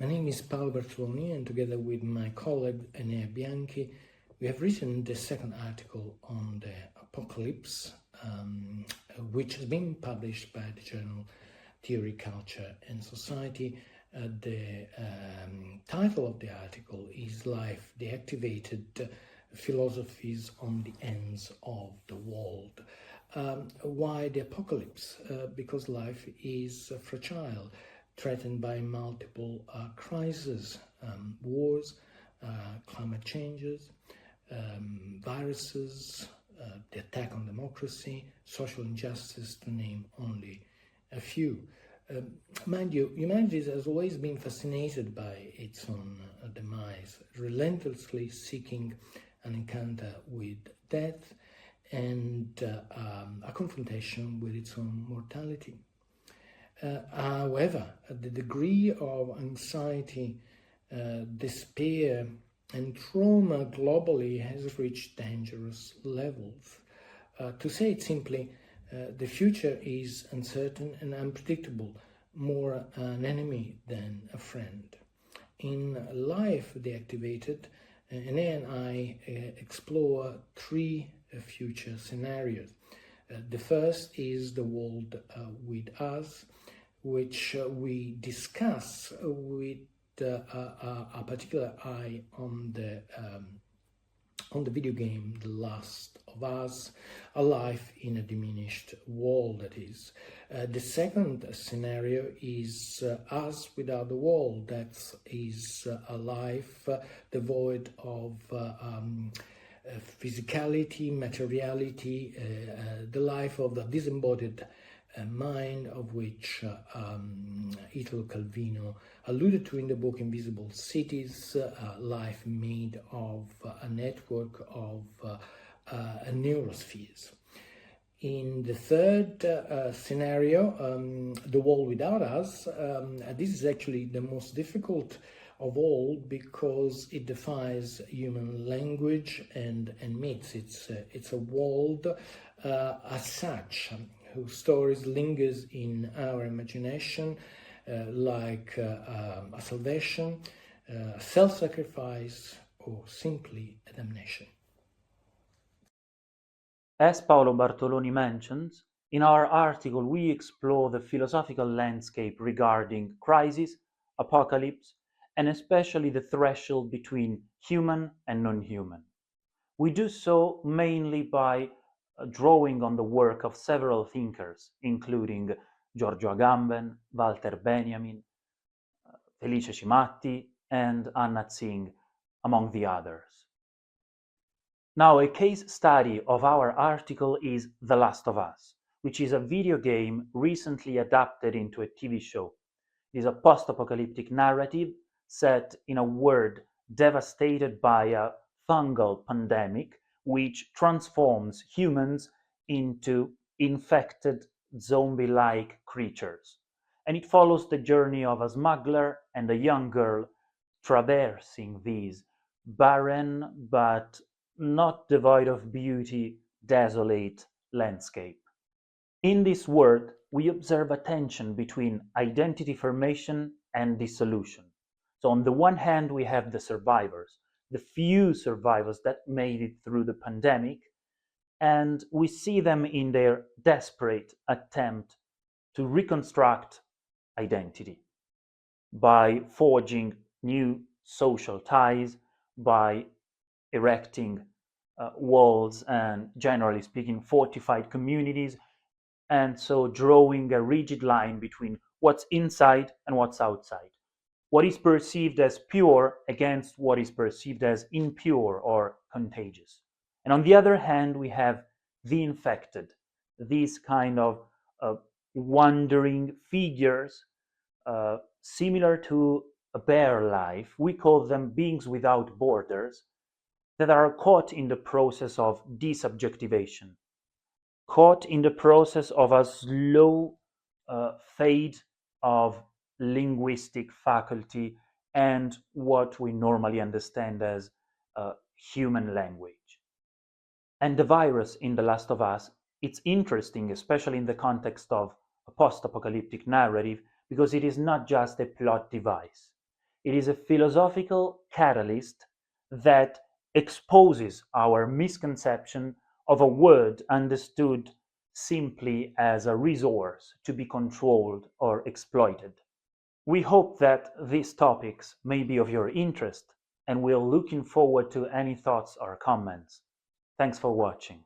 My name is Paolo Bartoloni, and together with my colleague Enea Bianchi, we have written the second article on the apocalypse, which has been published by the journal Theory, Culture and Society. The title of the article is Life Deactivated, Philosophies on the Ends of the World. Why the apocalypse? Because life is fragile, threatened by multiple crises, wars, climate changes, viruses, the attack on democracy, social injustice, to name only a few. Mind you, humanity has always been fascinated by its own demise, relentlessly seeking an encounter with death and a confrontation with its own mortality. However, the degree of anxiety, despair, and trauma globally has reached dangerous levels. To say it simply, the future is uncertain and unpredictable, more an enemy than a friend. In Life Deactivated, Enea and I explore three future scenarios. The first is the world with us, which we discuss with a particular eye on the video game The Last of Us, a life in a diminished world, that is. The second scenario is us without the world, that is a life devoid of physicality, materiality, the life of the disembodied mind, of which Italo Calvino alluded to in the book Invisible Cities, a life made of a network of neurospheres. In the third scenario, the world without us, this is actually the most difficult of all because it defies human language and myths. It's a world as such, whose stories lingers in our imagination, like a salvation, a self-sacrifice, or simply a damnation. As Paolo Bartoloni mentions, in our article we explore the philosophical landscape regarding crisis, apocalypse, and especially the threshold between human and non-human. We do so mainly by drawing on the work of several thinkers, including Giorgio Agamben, Walter Benjamin, Felice Cimatti, and Anna Tsing, among the others. Now, a case study of our article is The Last of Us, which is a video game recently adapted into a TV show. It is a post-apocalyptic narrative set in a world devastated by a fungal pandemic which transforms humans into infected zombie-like creatures. And it follows the journey of a smuggler and a young girl traversing this barren but not devoid of beauty, desolate landscape. In this world, we observe a tension between identity formation and dissolution. So on the one hand, we have the survivors, the few survivors that made it through the pandemic, and we see them in their desperate attempt to reconstruct identity by forging new social ties, by erecting walls and, generally speaking, fortified communities, and so drawing a rigid line between what's inside and what's outside, what is perceived as pure against what is perceived as impure or contagious. And on the other hand, we have the infected, these kind of wandering figures, similar to a bear life. We call them beings without borders, that are caught in the process of desubjectivation, caught in the process of a slow fade of linguistic faculty and what we normally understand as human language. And the virus in The Last of Us, it's interesting, especially in the context of a post-apocalyptic narrative, because it is not just a plot device. It is a philosophical catalyst that exposes our misconception of a word understood simply as a resource to be controlled or exploited. We hope that these topics may be of your interest, and we're looking forward to any thoughts or comments. Thanks for watching.